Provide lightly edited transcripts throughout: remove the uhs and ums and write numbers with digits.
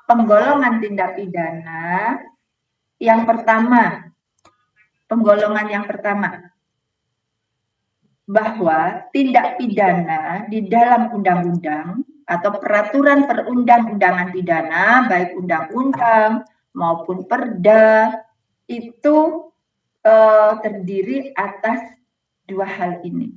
penggolongan tindak pidana yang pertama, penggolongan yang pertama, bahwa tindak pidana di dalam undang-undang atau peraturan perundang-undangan pidana, baik undang-undang maupun perda, itu terdiri atas dua hal ini.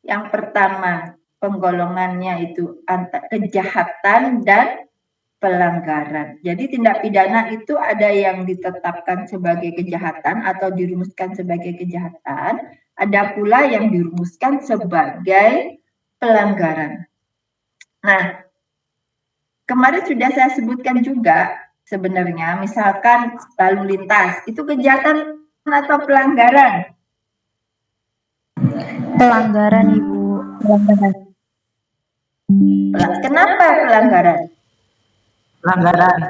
Yang pertama, penggolongannya itu antara kejahatan dan pelanggaran. Jadi tindak pidana itu ada yang ditetapkan sebagai kejahatan atau dirumuskan sebagai kejahatan, ada pula yang dirumuskan sebagai pelanggaran. Nah, kemarin sudah saya sebutkan juga sebenarnya, misalkan lalu lintas, itu kejahatan atau pelanggaran? Pelanggaran, Ibu. Kenapa pelanggaran? Pelanggaran.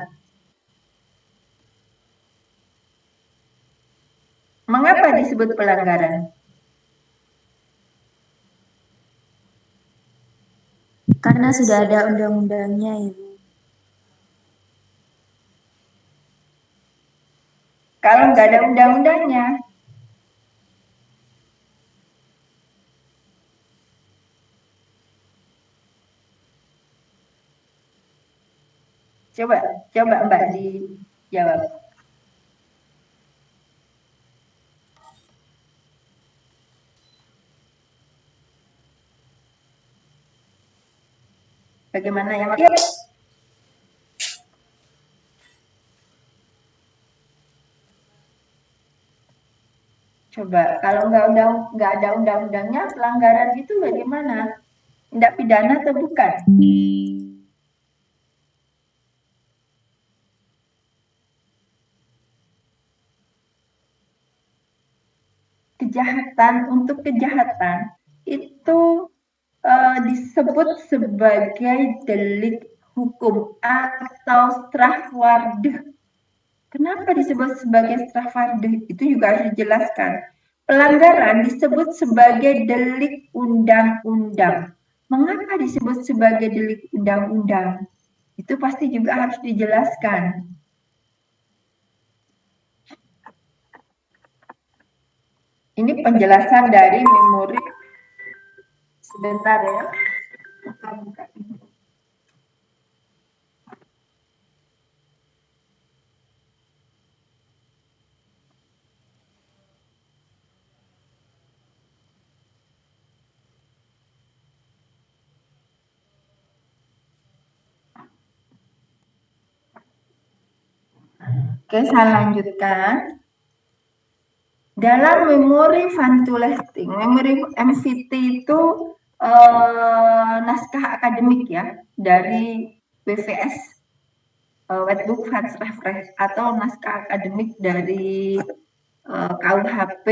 Mengapa disebut pelanggaran? Karena sudah ada undang-undangnya, Ibu. Kalau nggak ada undang-undangnya, coba Mbak dijawab. Bagaimana yang coba kalau nggak ada undang-undangnya, pelanggaran itu bagaimana? Tindak pidana atau bukan? Kejahatan, untuk kejahatan itu disebut sebagai delik hukum atau strafwaardig. Kenapa disebut sebagai strafwaardig? Itu juga harus dijelaskan. Pelanggaran disebut sebagai delik undang-undang. Mengapa disebut sebagai delik undang-undang? Itu pasti juga harus dijelaskan. Ini penjelasan dari memori. Sebentar ya. Buka. Oke, saya lanjutkan. Dalam memori Van Tulesting, memori MVT itu naskah akademik ya dari WVS, Wetboek van Strafrecht, atau naskah akademik dari KUHP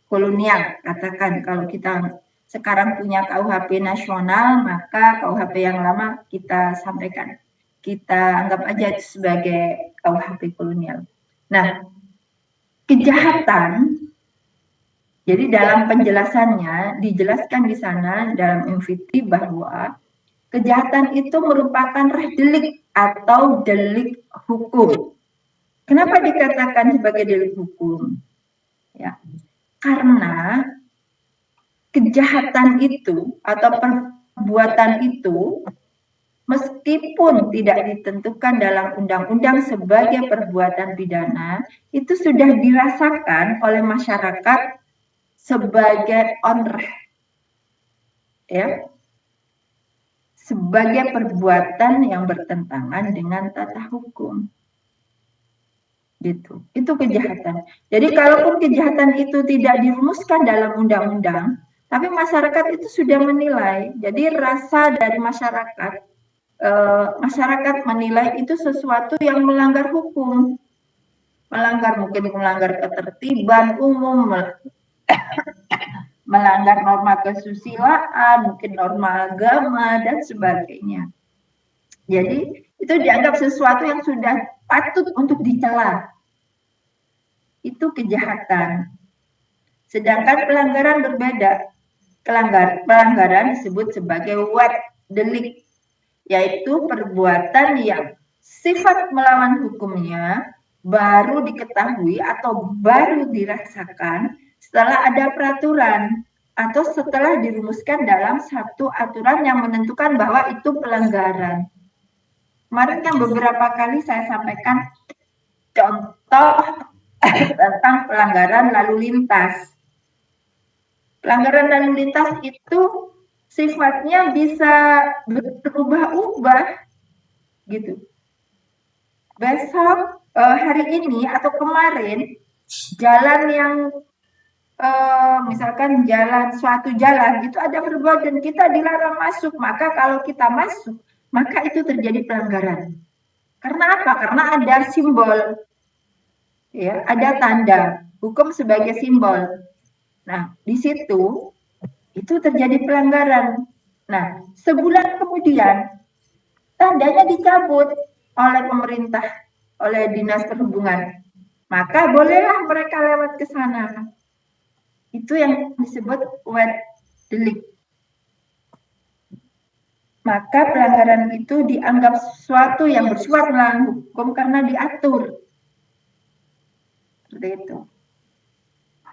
kolonial. Katakan kalau kita sekarang punya KUHP nasional, maka KUHP yang lama kita sampaikan. Kita anggap aja itu sebagai KUHP kolonial. Nah, kejahatan, jadi dalam penjelasannya dijelaskan di sana dalam MVT bahwa kejahatan itu merupakan delik atau delik hukum. Kenapa dikatakan sebagai delik hukum? Ya, karena kejahatan itu atau perbuatan itu meskipun tidak ditentukan dalam undang-undang sebagai perbuatan pidana, itu sudah dirasakan oleh masyarakat sebagai onreh, ya, sebagai perbuatan yang bertentangan dengan tata hukum. Gitu. Itu kejahatan. Jadi kalaupun kejahatan itu tidak dirumuskan dalam undang-undang, tapi masyarakat itu sudah menilai. Jadi rasa dari masyarakat, masyarakat menilai itu sesuatu yang melanggar hukum, mungkin melanggar ketertiban umum, melanggar norma kesusilaan, mungkin norma agama dan sebagainya. Jadi itu dianggap sesuatu yang sudah patut untuk dicela. Itu kejahatan. Sedangkan pelanggaran berbeda. Pelanggaran disebut sebagai wet delik, yaitu perbuatan yang sifat melawan hukumnya baru diketahui atau baru dirasakan setelah ada peraturan atau setelah dirumuskan dalam satu aturan yang menentukan bahwa itu pelanggaran. Kemarin kan beberapa kali saya sampaikan contoh tentang pelanggaran lalu lintas. Pelanggaran lalu lintas itu sifatnya bisa berubah-ubah gitu. Besok hari ini atau kemarin jalan yang misalkan suatu jalan itu ada perbuatan kita dilarang masuk, maka kalau kita masuk maka itu terjadi pelanggaran. Karena apa? Karena ada simbol, ya, ada tanda hukum sebagai simbol. Nah, di situ itu terjadi pelanggaran. Nah, sebulan kemudian tandanya dicabut oleh pemerintah, oleh Dinas Perhubungan. Maka bolehlah mereka lewat ke sana. Itu yang disebut wet delik. Maka pelanggaran itu dianggap sesuatu yang bersifat melawan hukum karena diatur. Seperti itu.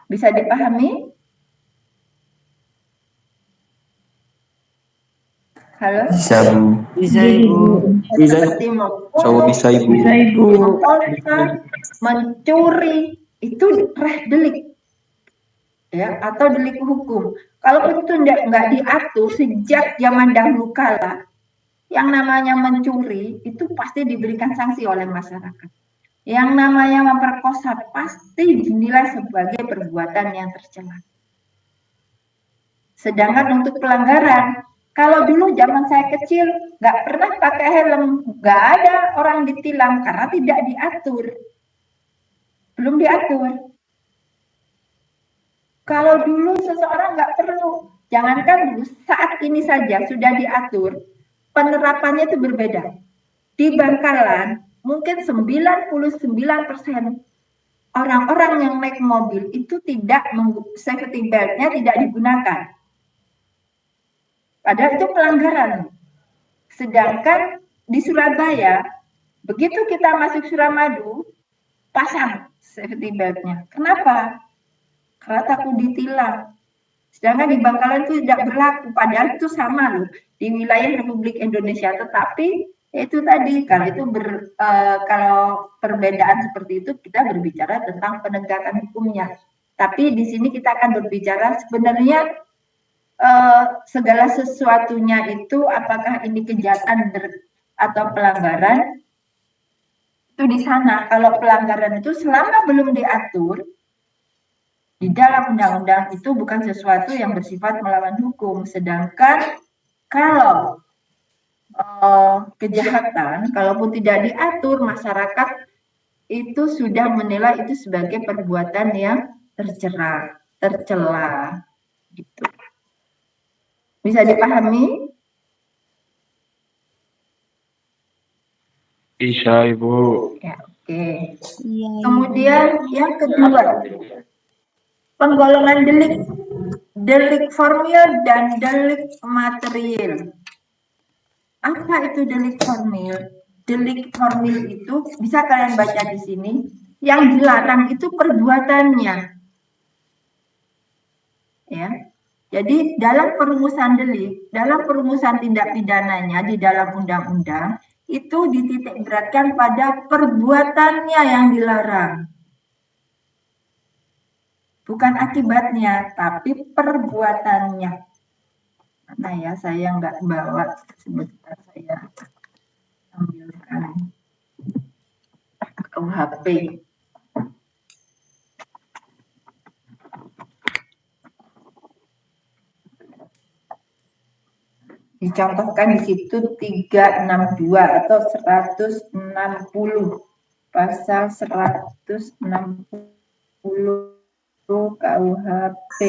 Bisa dipahami? Halo? Bisa, Bu. Bisa, Ibu. Seperti membunuh, Bisa, Ibu. Bisa, Ibu. memperkosa, mencuri, itu delik, ya, atau delik hukum. Kalaupun itu nggak diatur sejak zaman dahulu kala, yang namanya mencuri itu pasti diberikan sanksi oleh masyarakat. Yang namanya memperkosa pasti dinilai sebagai perbuatan yang tercela. Sedangkan untuk pelanggaran, kalau dulu zaman saya kecil nggak pernah pakai helm, nggak ada orang ditilang karena tidak diatur, belum diatur. Kalau dulu seseorang nggak perlu, jangankan dulu, saat ini saja sudah diatur, penerapannya itu berbeda. Di Bangkalan, mungkin 99% orang-orang yang naik mobil itu tidak safety belt-nya tidak digunakan. Padahal itu pelanggaran. Sedangkan di Surabaya, begitu kita masuk Suramadu, pasang safety belt-nya. Kenapa? Karena takut ditilang. Sedangkan di Bangkalan itu tidak berlaku. Padahal itu sama loh di wilayah Republik Indonesia. Tetapi itu tadi kalau perbedaan seperti itu kita berbicara tentang penegakan hukumnya. Tapi di sini kita akan berbicara sebenarnya segala sesuatunya itu apakah ini kejahatan atau pelanggaran itu di sana. Kalau pelanggaran itu selama belum diatur di dalam undang-undang itu bukan sesuatu yang bersifat melawan hukum. Sedangkan kalau kejahatan, kalaupun tidak diatur, masyarakat itu sudah menilai itu sebagai perbuatan yang tercela. Gitu. Bisa dipahami? Bisa, Ibu. Ya, oke. Iya, Kemudian yang kedua, penggolongan delik formil dan delik material. Apa itu delik formil? Delik formil itu bisa kalian baca di sini. Yang dilarang itu perbuatannya. Ya. Jadi dalam perumusan delik, dalam perumusan tindak pidananya di dalam undang-undang itu dititik beratkan pada perbuatannya yang dilarang. Bukan akibatnya, tapi perbuatannya. Nah ya, saya nggak bawa, sebentar saya ambilkan KUHP. Dicontohkan di situ 362 atau 160. Pasal 160 KUHP.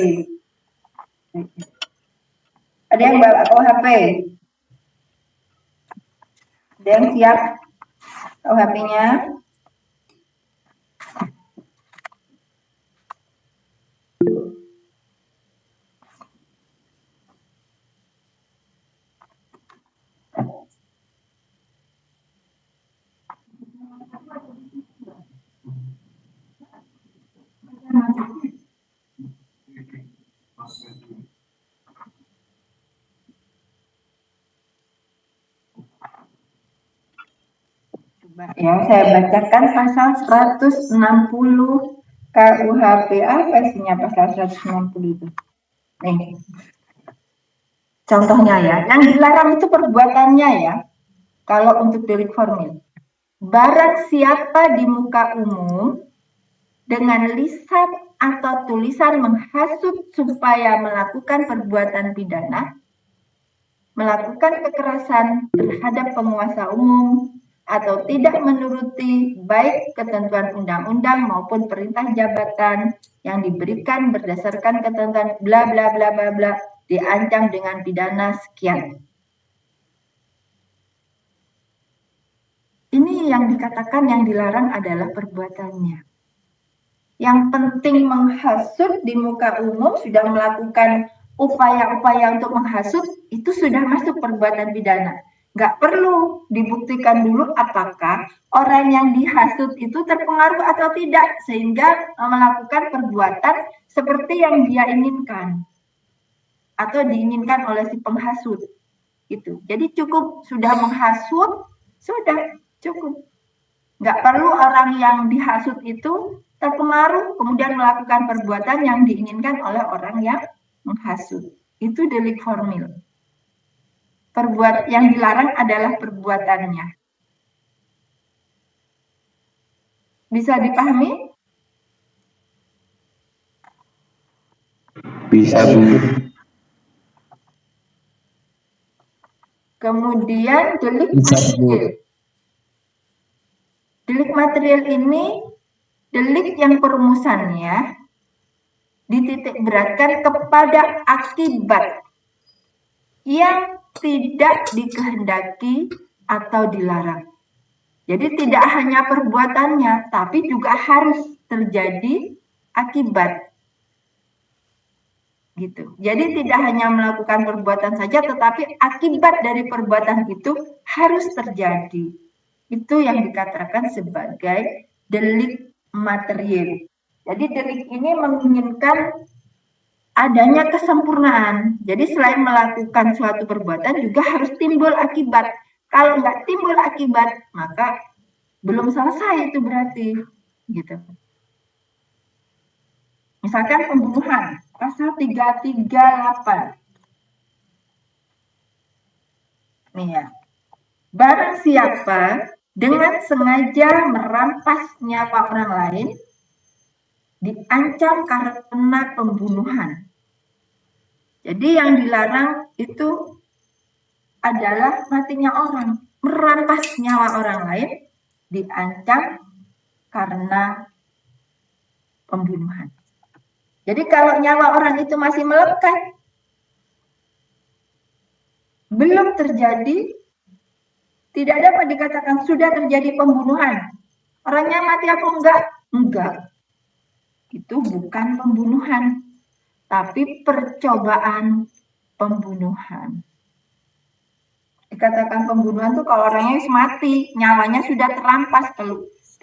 Ada yang bawa KUHP? Ada yang siap KUHP-nya? Ya, saya bacakan pasal 160 KUHP. Apa isinya pasal 160 itu? Nih. Contohnya ya, yang dilarang itu perbuatannya ya. Kalau untuk delik formil. Barang siapa di muka umum dengan lisan atau tulisan menghasut supaya melakukan perbuatan pidana, melakukan kekerasan terhadap penguasa umum, atau tidak menuruti baik ketentuan undang-undang maupun perintah jabatan yang diberikan berdasarkan ketentuan bla bla bla bla bla, diancam dengan pidana sekian. Ini yang dikatakan yang dilarang adalah perbuatannya. Yang penting menghasut di muka umum sudah melakukan upaya-upaya untuk menghasut, itu sudah masuk perbuatan pidana. Nggak perlu dibuktikan dulu apakah orang yang dihasut itu terpengaruh atau tidak, sehingga melakukan perbuatan seperti yang dia inginkan atau diinginkan oleh si penghasut. Gitu. Jadi cukup sudah menghasut, sudah cukup. Nggak perlu orang yang dihasut itu terpengaruh kemudian melakukan perbuatan yang diinginkan oleh orang yang menghasut. Itu delik formil. Yang dilarang adalah perbuatannya. Bisa dipahami? Bisa, Bu. Kemudian delik material. Delik material ini delik yang perumusannya dititik beratkan kepada akibat yang tidak dikehendaki atau dilarang. Jadi tidak hanya perbuatannya, tapi juga harus terjadi akibat. Gitu. Jadi tidak hanya melakukan perbuatan saja, tetapi akibat dari perbuatan itu harus terjadi. Itu yang dikatakan sebagai delik material. Jadi delik ini menginginkan adanya kesempurnaan. Jadi selain melakukan suatu perbuatan juga harus timbul akibat. Kalau nggak timbul akibat, maka belum selesai itu berarti. Gitu. Misalkan pembunuhan, pasal 338. Nih ya. Barang siapa dengan sengaja merampas nyawa orang lain, diancam karena pembunuhan. Jadi yang dilarang itu adalah matinya orang. Merampas nyawa orang lain, diancam karena pembunuhan. Jadi kalau nyawa orang itu masih melekat, belum terjadi, tidak dapat dikatakan sudah terjadi pembunuhan. Orangnya mati apa enggak? Enggak. Itu bukan pembunuhan, tapi percobaan pembunuhan. Dikatakan pembunuhan itu kalau orangnya mati, nyawanya sudah terampas,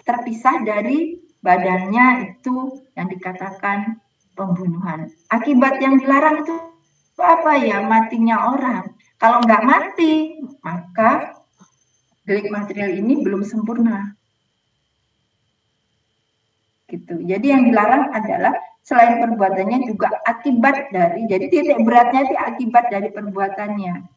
terpisah dari badannya, itu yang dikatakan pembunuhan. Akibat yang dilarang itu apa ya? Matinya orang. Kalau nggak mati, maka delik material ini belum sempurna. Gitu. Jadi yang dilarang adalah selain perbuatannya juga akibat dari, jadi titik beratnya itu akibat dari perbuatannya.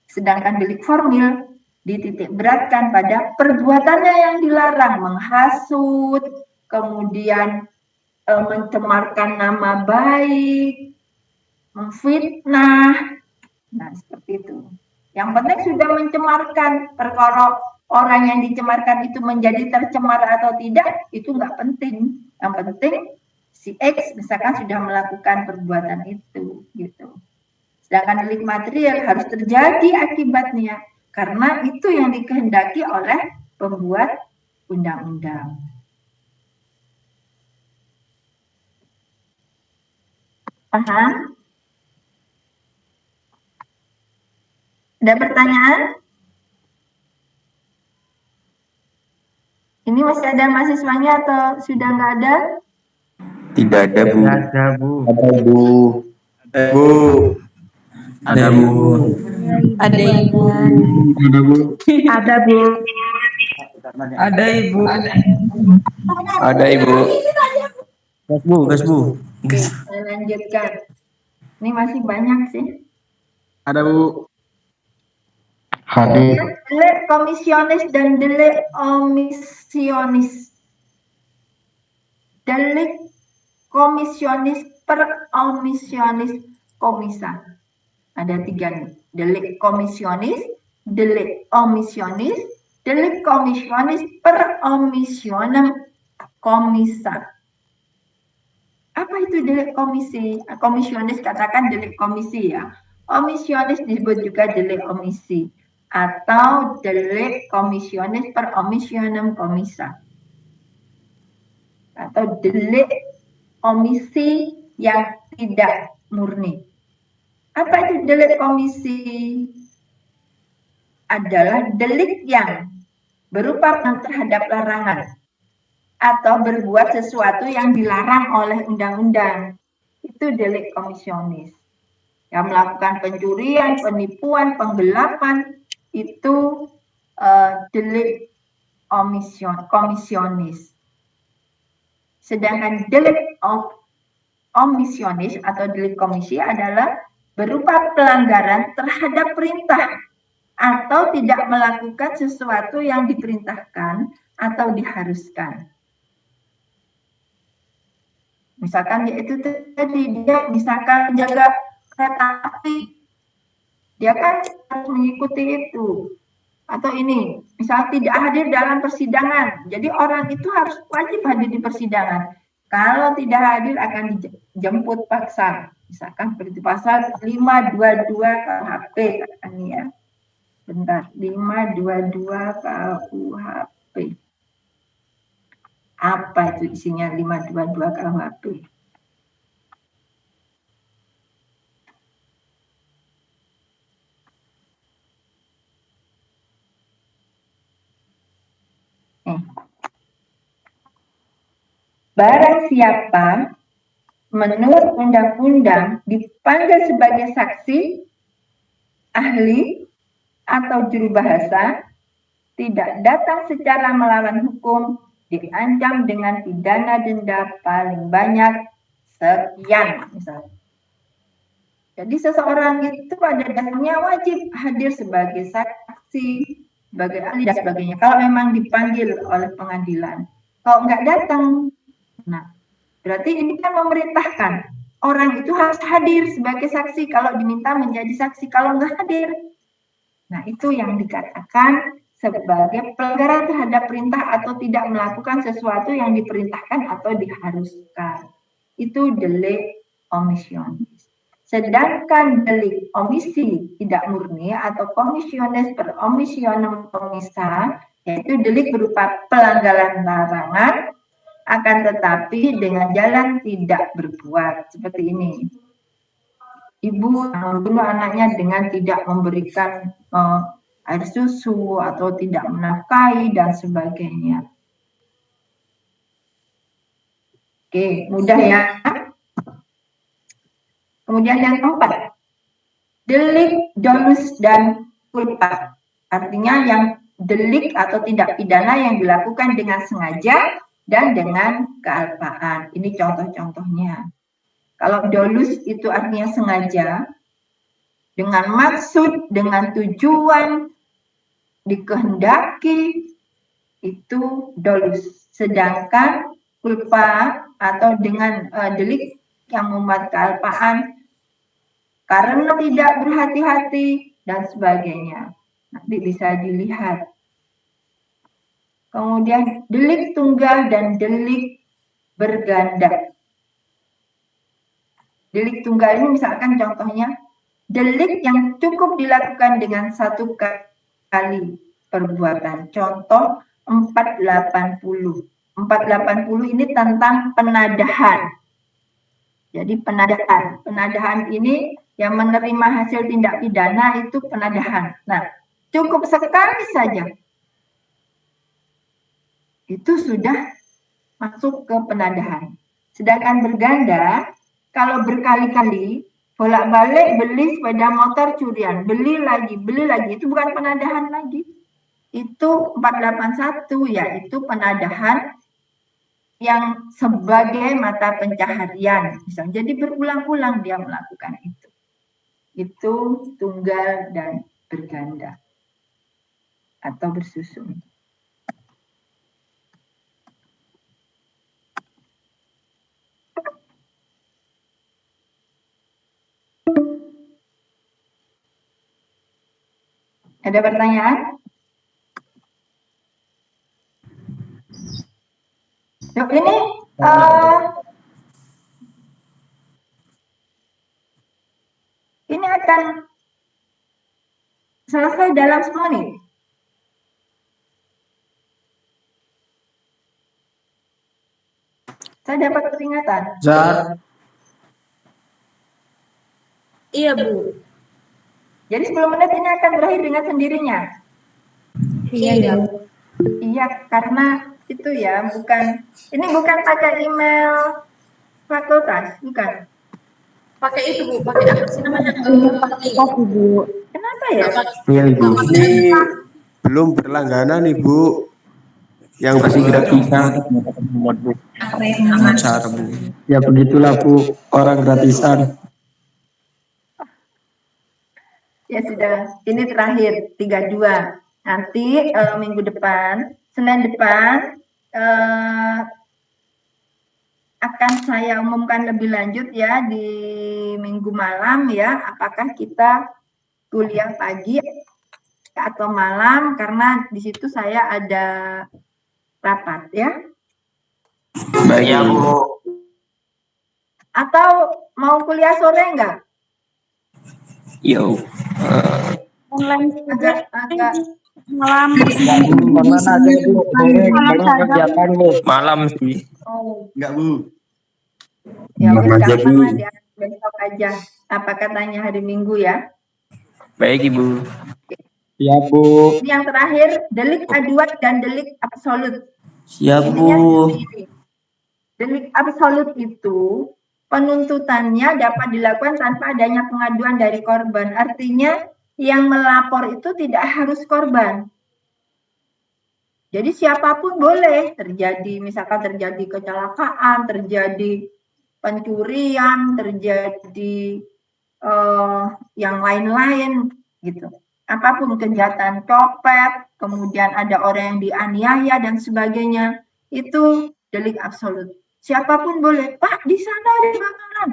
Sedangkan delik formil dititik beratkan pada perbuatannya yang dilarang, menghasut, kemudian mencemarkan nama baik, memfitnah. Nah, seperti itu. Yang penting sudah mencemarkan. Perkara orang yang dicemarkan itu menjadi tercemar atau tidak, itu nggak penting. Yang penting si X misalkan sudah melakukan perbuatan itu, gitu. Sedangkan delik material harus terjadi akibatnya, karena itu yang dikehendaki oleh pembuat undang-undang. Paham? Ada pertanyaan? Ini masih ada mahasiswanya atau sudah nggak ada? Tidak ada, Bu. Ada, Bu. Ada, Bu. Bu. Ada, Bu. Ada Ibu. Ada, Bu. Ada, Bu. Ada Ibu. Ada Ibu. Gas Bu, gas Bu. Oke, saya lanjutkan. Ini masih banyak sih. Ada Bu. Hadir. Delik komisionis dan delik omisionis. Delik komisionis per omisionis komisa. Ada 3 nih. Delik komisionis, delik omisionis, delik komisionis per omisionem komisa. Apa itu delik komisi? Komisionis katakan delik komisi ya. Omisionis disebut juga delik omisi atau delik komisionis per omisionem komisa. Atau delik omisi yang tidak murni. Apa itu delik komisi? Adalah delik yang berupa terhadap larangan atau berbuat sesuatu yang dilarang oleh undang-undang. Itu delik komisionis. Yang melakukan pencurian, penipuan, penggelapan, itu delik komisionis. Sedangkan delik omisionis atau delik komisi adalah berupa pelanggaran terhadap perintah atau tidak melakukan sesuatu yang diperintahkan atau diharuskan. Misalkan yaitu tadi dia misalkan jaga kereta api, dia kan harus mengikuti itu. Atau ini, misal tidak hadir dalam persidangan, jadi orang itu harus wajib hadir di persidangan. Kalau tidak hadir akan dijemput paksa. Misalkan seperti pasal 522 KUHP katanya ya. Bentar, 522 KUHP. Apa itu isinya 522 KUHP? Barang siapa menurut undang-undang dipanggil sebagai saksi, ahli, atau juru bahasa, tidak datang secara melawan hukum, diancam dengan pidana denda paling banyak sekian misalnya. Jadi seseorang itu pada dasarnya wajib hadir sebagai saksi, sebagai ahli dan sebagainya. Kalau memang dipanggil oleh pengadilan, kalau nggak datang, nah berarti ini kan memerintahkan orang itu harus hadir sebagai saksi kalau diminta menjadi saksi. Kalau nggak hadir, nah itu yang dikatakan sebagai pelanggaran terhadap perintah atau tidak melakukan sesuatu yang diperintahkan atau diharuskan. Itu delik omisionis. Sedangkan delik omisi tidak murni atau komisionis per omisionem komisa, yaitu delik berupa pelanggaran larangan, akan tetapi dengan jalan tidak berbuat. Seperti ini. Ibu membunuh anaknya dengan tidak memberikan air susu atau tidak menafkahi dan sebagainya. Oke, mudah ya. Kemudian yang keempat, delik dolus dan culpa. Artinya yang delik atau tindak pidana yang dilakukan dengan sengaja dan dengan kealpaan. Ini contoh-contohnya. Kalau dolus itu artinya sengaja, dengan maksud, dengan tujuan, dikehendaki, itu dolus. Sedangkan culpa atau dengan delik yang membuat kealpaan karena tidak berhati-hati dan sebagainya. Nanti bisa dilihat. Kemudian delik tunggal dan delik berganda. Delik tunggal ini misalkan contohnya delik yang cukup dilakukan dengan satu kali perbuatan. Contoh 480. 480 ini tentang penadahan. Jadi penadahan ini yang menerima hasil tindak pidana itu penadahan. Nah, cukup sekali saja. Itu sudah masuk ke penadahan. Sedangkan berganda, kalau berkali-kali, bolak-balik beli sepeda motor curian, beli lagi, itu bukan penadahan lagi. itu 481, yaitu penadahan yang sebagai mata pencaharian. Misalnya, jadi berulang-ulang dia melakukan itu. Itu tunggal dan berganda atau bersusun. Ada pertanyaan? Yuk, ini akan selesai dalam 10 menit. Saya dapat peringatan. Zar. Iya, Bu. Jadi 10 menit ini akan berakhir dengan sendirinya. Iya. Iya, karena itu ya, ini bukan pakai email fakultas, bukan. Pakai itu, Bu. Pakai apa sih namanya? Bu. Kenapa ya? Iya, Ibu. Ini belum berlangganan Ibu. Yang Masih gratisan. Zar, Bu. Ya begitulah, Bu. Orang gratisan. Ya sudah, ini terakhir 32. Nanti minggu depan, Senin depan akan saya umumkan lebih lanjut ya di minggu malam ya, apakah kita kuliah pagi atau malam, karena di situ saya ada rapat ya. Baik, ya Bu. Atau mau kuliah sore enggak? Yo. Online Agak malam. Mana ada, Bu? Banyak kegiatan, Bu. Malam sih. oh Enggak Bu. ya Malam wis aja, gampang Bu. lah ya, besok aja. Apa katanya hari Minggu ya? Baik, Ibu. Ya, Bu. Ini yang terakhir, delik aduan dan delik absolut. Siap, Intinya Bu. seperti ini. Delik absolut itu penuntutannya dapat dilakukan tanpa adanya pengaduan dari korban. Artinya yang melapor itu tidak harus korban. Jadi siapapun boleh, misalkan terjadi kecelakaan, terjadi pencurian, terjadi yang lain-lain gitu. Apapun kejahatan, copet, kemudian ada orang yang dianiaya dan sebagainya, itu delik absolut. Siapapun boleh, Pak, di sana ada kebakaran,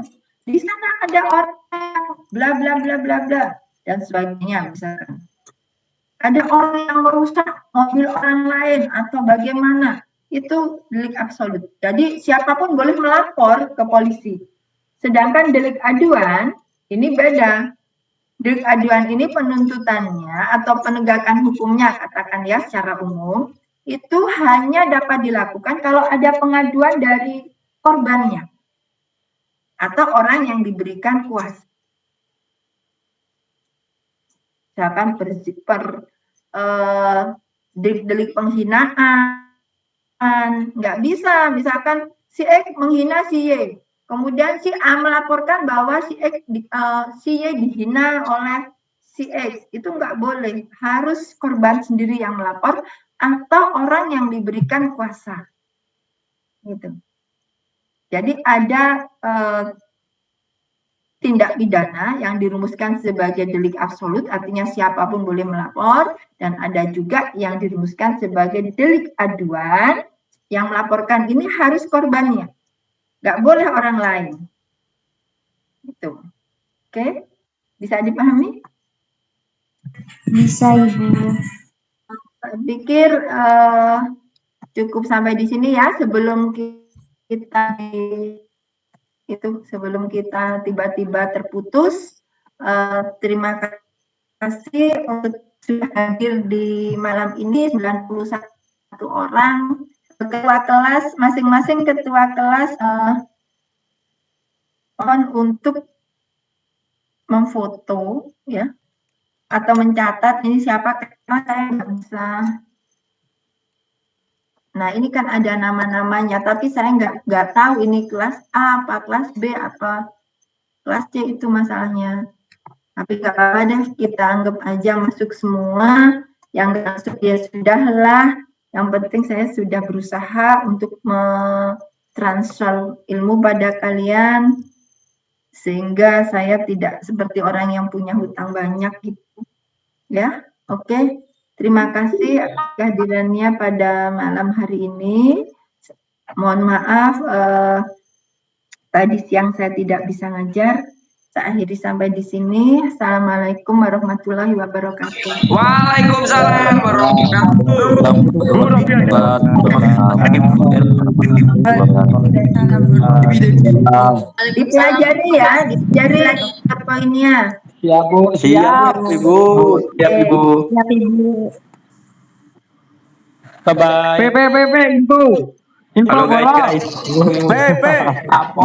di sana ada orang yang bla bla bla bla bla dan sebagainya misalkan. Ada orang yang merusak mobil orang lain atau bagaimana, itu delik absolut. Jadi siapapun boleh melapor ke polisi. Sedangkan delik aduan ini beda. Delik aduan ini penuntutannya atau penegakan hukumnya, katakan ya secara umum, itu hanya dapat dilakukan kalau ada pengaduan dari korbannya atau orang yang diberikan kuasa. Misalkan delik penghinaan, nggak bisa. Misalkan si X menghina si Y, kemudian si A melaporkan bahwa si Y dihina oleh si X, itu nggak boleh. Harus korban sendiri yang melapor atau orang yang diberikan kuasa. Gitu. Jadi ada tindak pidana yang dirumuskan sebagai delik absolut, artinya siapapun boleh melapor, dan ada juga yang dirumuskan sebagai delik aduan, yang melaporkan ini harus korbannya, nggak boleh orang lain. Itu, oke? Bisa dipahami? Bisa, Ibu. Saya pikir cukup sampai di sini ya, sebelum kita tiba-tiba terputus. Terima kasih untuk sudah hadir di malam ini 91 orang. Ketua kelas, masing-masing ketua kelas mohon untuk memfoto ya atau mencatat ini siapa, karena saya nggak bisa. Nah, ini kan ada nama-namanya, tapi saya nggak tahu ini kelas A apa kelas B apa kelas C, itu masalahnya. Tapi nggak apa-apa deh, kita anggap aja masuk semua. Yang ya sudahlah, yang penting saya sudah berusaha untuk transfer ilmu pada kalian sehingga saya tidak seperti orang yang punya hutang banyak gitu. Ya, oke. Terima kasih atas kehadirannya pada malam hari ini. Mohon maaf tadi siang saya tidak bisa ngajar. Saya akhiri sampai di sini. Assalamualaikum warahmatullahi wabarakatuh. Waalaikumsalam warahmatullahi Dipelajari ya, dipelajari poinnya. Siap, Bu. Siap, Ibu. Siap, Ibu. Siap, Ibu. Bye-bye. Info. Halo guys. Apa?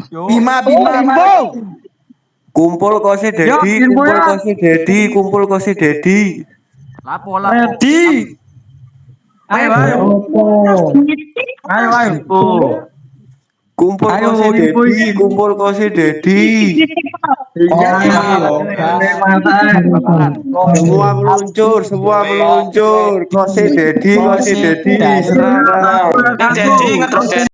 Bima. Kumpul kose Dedi, kumpul kose Dedi, kumpul kose Dedi. Lapo. Ready. Ayo. Kumpul kose Dedi, kumpul kose Dedi. Semua meluncur, kose Dedi, serang. Jadi